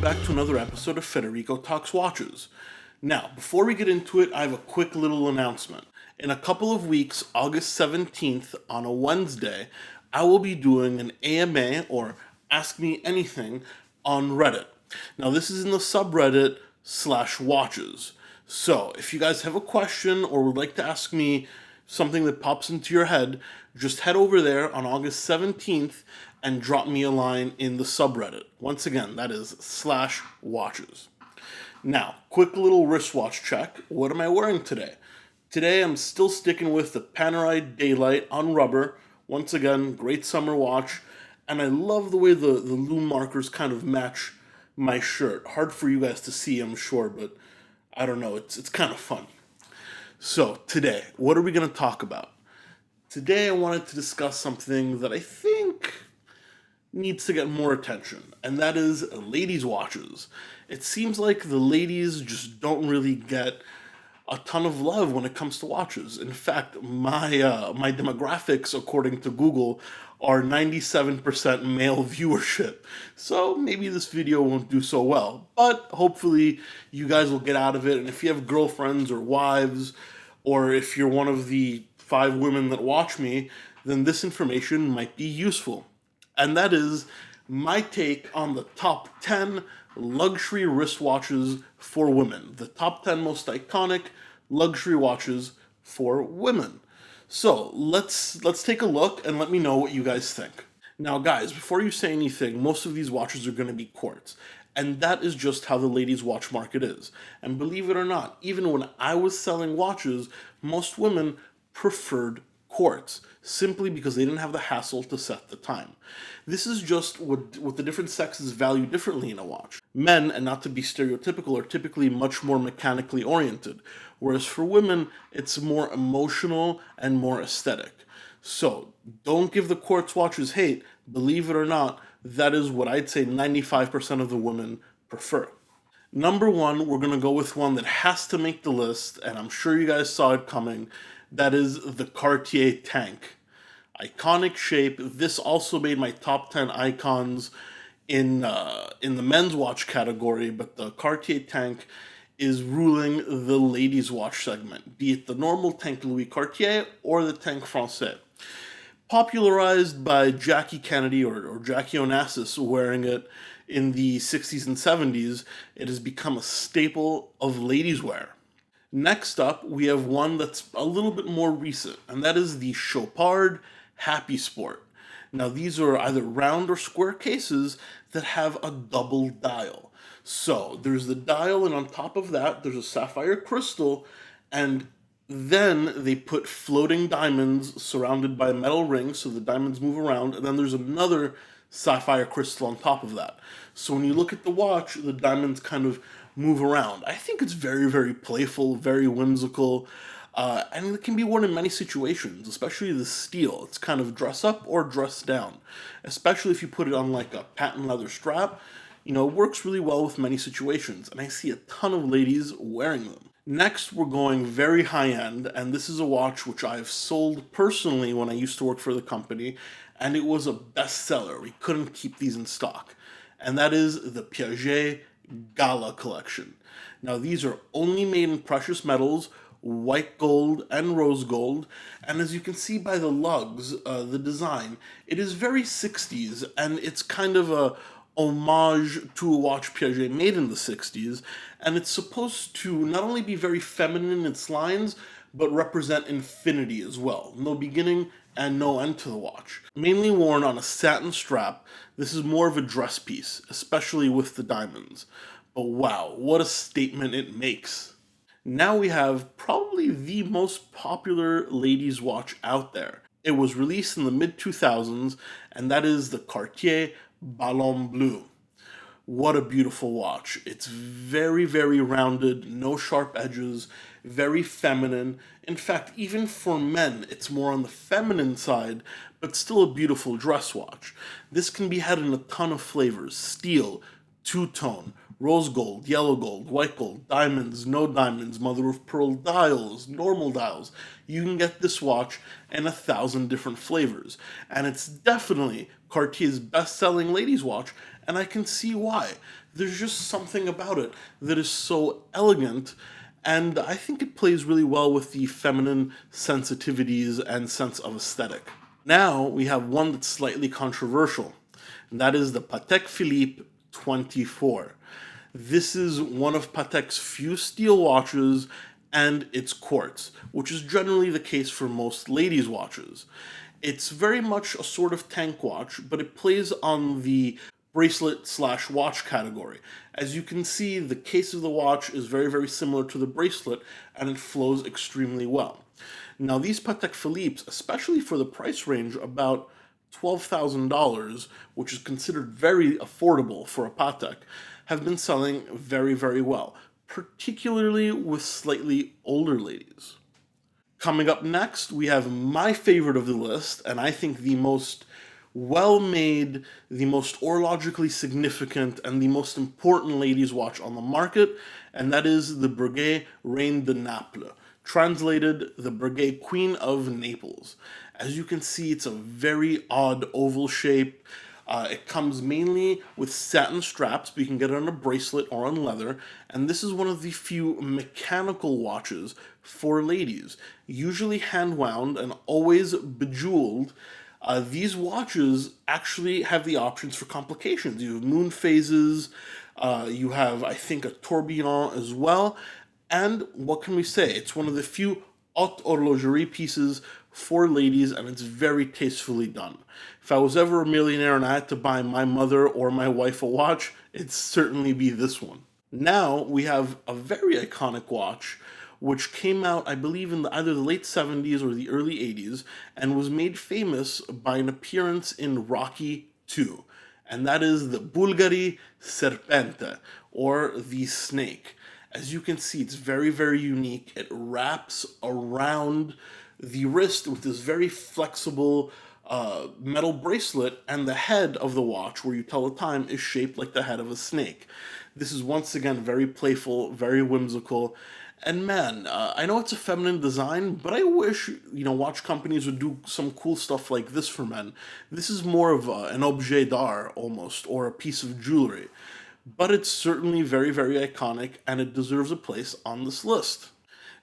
back to another episode of Federico Talks Watches. Now, before we get into it, I have a quick little announcement. In a couple of weeks, August 17th, on a Wednesday, I will be doing an AMA, or Ask Me Anything, on Reddit. Now, this is in the subreddit /watches. So, if you guys have a question or would like to ask me something that pops into your head, just head over there on August 17th and drop me a line in the subreddit. Once again, that is /watches. Now, quick little wristwatch check. What am I wearing today? Today I'm still sticking with the Panerai Daylight on rubber. Once again, great summer watch. And I love the way the lume markers kind of match my shirt. Hard for you guys to see, I'm sure, but I don't know, it's kind of fun. So, today, what are we going to talk about? Today I wanted to discuss something that I think needs to get more attention, and that is ladies' watches. It seems like the ladies just don't really get a ton of love when it comes to watches. In fact, my demographics, according to Google, are 97% male viewership. So maybe this video won't do so well, but hopefully you guys will get out of it. And if you have girlfriends or wives, or if you're one of the 5 women that watch me, then this information might be useful. And that is my take on the top 10 luxury wristwatches for women. The top 10 most iconic luxury watches for women. So let's take a look and let me know what you guys think. Now guys, before you say anything, most of these watches are going to be quartz. And that is just how the ladies' watch market is. And believe it or not, even when I was selling watches, most women preferred quartz, simply because they didn't have the hassle to set the time. This is just what the different sexes value differently in a watch. Men, and not to be stereotypical, are typically much more mechanically oriented, whereas for women, it's more emotional and more aesthetic. So, don't give the quartz watches hate. Believe it or not, that is what I'd say 95% of the women prefer. Number 1, we're going to go with one that has to make the list, and I'm sure you guys saw it coming. That is the Cartier Tank. Iconic shape. This also made my top 10 icons in the men's watch category, but the Cartier Tank is ruling the ladies' watch segment, be it the normal Tank Louis Cartier or the Tank Francais. Popularized by Jackie Kennedy or Jackie Onassis wearing it in the 60s and 70s, it has become a staple of ladies' wear. Next up, we have one that's a little bit more recent, and that is the Chopard Happy Sport. Now, these are either round or square cases that have a double dial. So, there's the dial, and on top of that, there's a sapphire crystal, and then they put floating diamonds surrounded by metal rings, so the diamonds move around, and then there's another sapphire crystal on top of that. So when you look at the watch, the diamonds kind of move around. I think it's very, very playful, very whimsical, and it can be worn in many situations, especially the steel. It's kind of dress up or dress down, especially if you put it on like a patent leather strap. You know, it works really well with many situations, and I see a ton of ladies wearing them. Next, we're going very high-end, and this is a watch which I've sold personally when I used to work for the company, and it was a bestseller. We couldn't keep these in stock, and that is the Piaget Gala collection. Now, these are only made in precious metals, white gold and rose gold, and as you can see by the lugs, the design, it is very 60s, and it's kind of a homage to a watch Piaget made in the 60s, and it's supposed to not only be very feminine in its lines, but represent infinity as well. No beginning and no end to the watch. Mainly worn on a satin strap, this is more of a dress piece, especially with the diamonds. But wow, what a statement it makes. Now we have probably the most popular ladies' watch out there. It was released in the mid-2000s, and that is the Cartier Ballon Bleu. What a beautiful watch. It's very, very rounded, no sharp edges, very feminine. In fact, even for men, it's more on the feminine side, but still a beautiful dress watch. This can be had in a ton of flavors: steel, two-tone, rose gold, yellow gold, white gold, diamonds, no diamonds, mother of pearl dials, normal dials. You can get this watch in 1,000 different flavors. And it's definitely Cartier's best-selling ladies' watch, and I can see why. There's just something about it that is so elegant, and I think it plays really well with the feminine sensitivities and sense of aesthetic. Now we have one that's slightly controversial, and that is the Patek Philippe 24. This is one of Patek's few steel watches, and it's quartz, which is generally the case for most ladies' watches. It's very much a sort of tank watch, but it plays on the bracelet slash watch category. As you can see, the case of the watch is very, very similar to the bracelet, and it flows extremely well. Now, these Patek Philippe's, especially for the price range, about $12,000, which is considered very affordable for a Patek, have been selling very, very well, particularly with slightly older ladies. Coming up next, we have my favorite of the list, and I think the most well-made, the most orologically significant, and the most important ladies' watch on the market, and that is the Breguet Rein de Naples, translated the Breguet Queen of Naples. As you can see, it's a very odd oval shape. It comes mainly with satin straps, but you can get it on a bracelet or on leather, and this is one of the few mechanical watches for ladies, usually hand-wound and always bejeweled. These watches actually have the options for complications. You have moon phases, you have, I think, a tourbillon as well, and what can we say? It's one of the few haute horlogerie pieces for ladies, and it's very tastefully done. If I was ever a millionaire and I had to buy my mother or my wife a watch, it'd certainly be this one. Now we have a very iconic watch, which came out, I believe, in either the late 70s or the early 80s, and was made famous by an appearance in Rocky II, and that is the Bulgari Serpenti, or the snake. As you can see, it's very, very unique. It wraps around the wrist with this very flexible metal bracelet, and the head of the watch, where you tell the time, is shaped like the head of a snake. This is once again very playful, very whimsical, and man, I know it's a feminine design, but I wish, watch companies would do some cool stuff like this for men. This is more of an objet d'art, almost, or a piece of jewelry. But it's certainly very, very iconic, and it deserves a place on this list.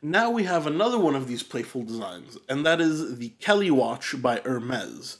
Now we have another one of these playful designs, and that is the Kelly watch by Hermes.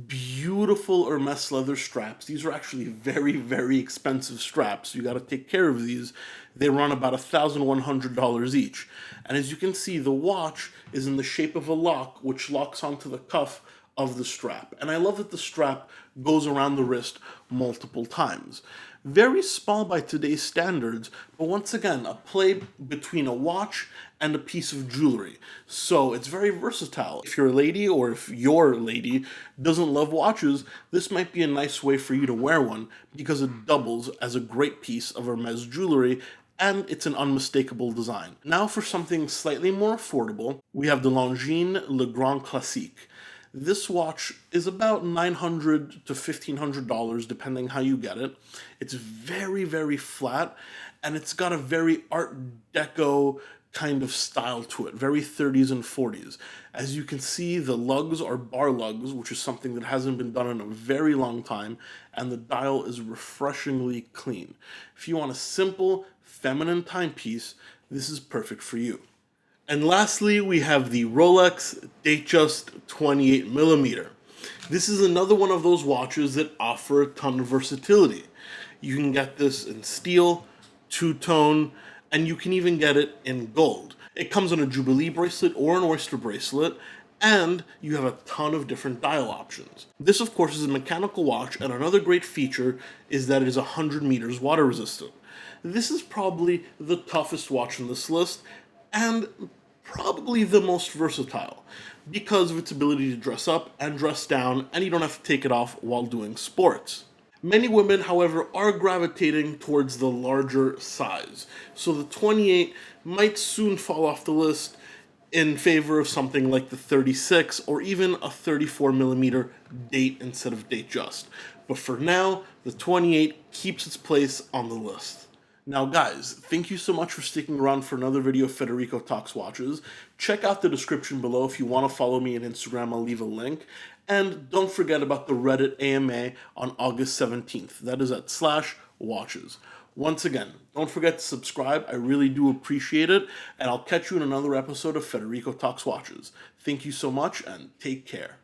Beautiful Hermes leather straps. These are actually very, very expensive straps. You got to take care of these. They run about $1,100 each. And as you can see, the watch is in the shape of a lock, which locks onto the cuff of the strap. And I love that the strap goes around the wrist multiple times. Very small by today's standards, but once again, a play between a watch and a piece of jewelry. So it's very versatile. If you're a lady, or if your lady doesn't love watches, this might be a nice way for you to wear one, because it doubles as a great piece of Hermes jewelry, and it's an unmistakable design. Now for something slightly more affordable, we have the Longines Legrand Classique. This watch is about $900 to $1,500 depending how you get it. It's very, very flat, and it's got a very Art Deco kind of style to it, very 30s and 40s. As you can see, the lugs are bar lugs, which is something that hasn't been done in a very long time, and the dial is refreshingly clean. If you want a simple, feminine timepiece, this is perfect for you. And lastly, we have the Rolex Datejust 28mm. This is another one of those watches that offer a ton of versatility. You can get this in steel, two-tone, and you can even get it in gold. It comes on a Jubilee bracelet or an Oyster bracelet, and you have a ton of different dial options. This, of course, is a mechanical watch, and another great feature is that it is 100 meters water resistant. This is probably the toughest watch on this list, and probably the most versatile, because of its ability to dress up and dress down, and you don't have to take it off while doing sports. Many women, however, are gravitating towards the larger size, so the 28 might soon fall off the list in favor of something like the 36 or even a 34mm date instead of Datejust. But for now, the 28 keeps its place on the list. Now guys, thank you so much for sticking around for another video of Federico Talks Watches. Check out the description below if you want to follow me on Instagram, I'll leave a link. And don't forget about the Reddit AMA on August 17th. That is at watches. Once again, don't forget to subscribe. I really do appreciate it. And I'll catch you in another episode of Federico Talks Watches. Thank you so much and take care.